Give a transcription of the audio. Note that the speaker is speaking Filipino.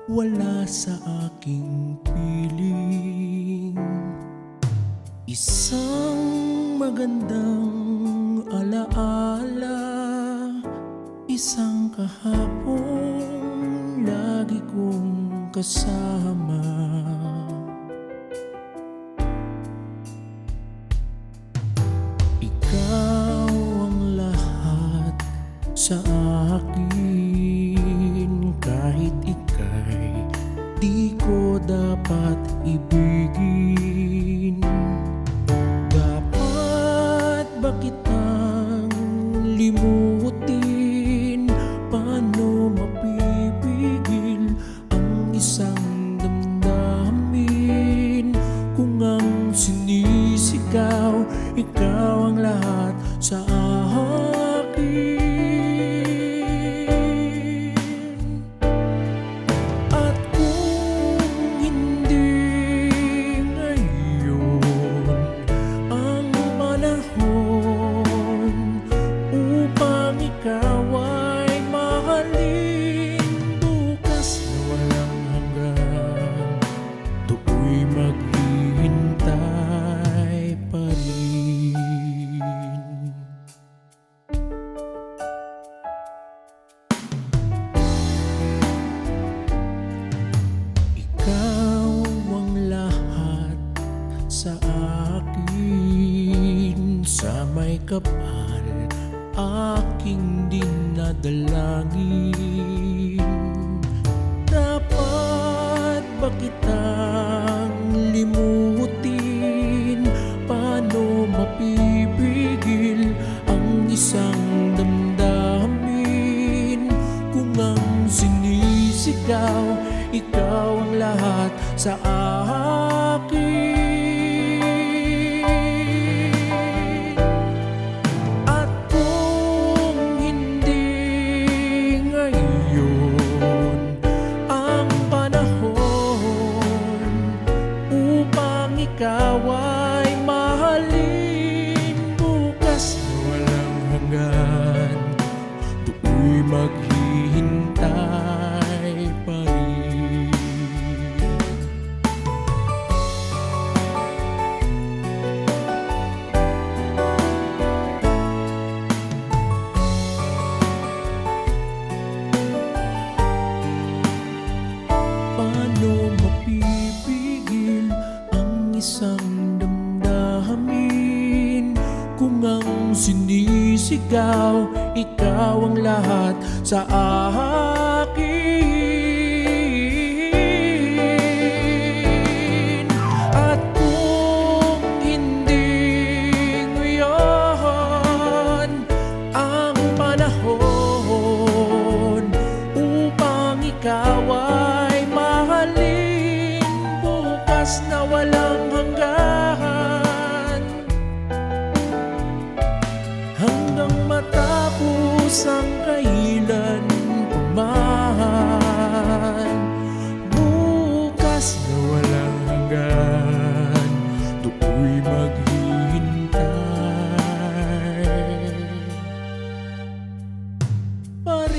wala sa aking piling. Isang magandang alaala, isang kahapon lagi kong kasama. Ikaw ang lahat sa akin, kahit ika'y di ko dapat ibigin. Dapat ba kitang limutin? Paano mapipigil ang isang damdamin? Kung ang sinisigaw, ikaw ang lahat sa akin. At kung hindi ngayon ang panahon upang ikaw ay mahalin, bukas na walang hanggan, tukoy maghihintay pa rin. Ikaw ang lahat sa akin, sa may kapal aking dinadalangin. Dapat ba kitang limutin? Paano mapipigil ang isang damdamin? Kung ang sinisigaw, ikaw ang lahat sa akin. At kung hindi ngayon ang panahon upang ikaw ay mahalin, bukas na walang hanggan, tukoy maghihintay pa rin. Paano mapipigil ang isang damdamin? Kung ang sinisigaw, ikaw ang lahat sa akin. At kung hindi ngayon ang panahon upang ikaw ay mahalin, bukas na walang hanggan, hanggang matapos ang kailan paman. Bukas na walang hanggan, tukoy maghihintay pa rin.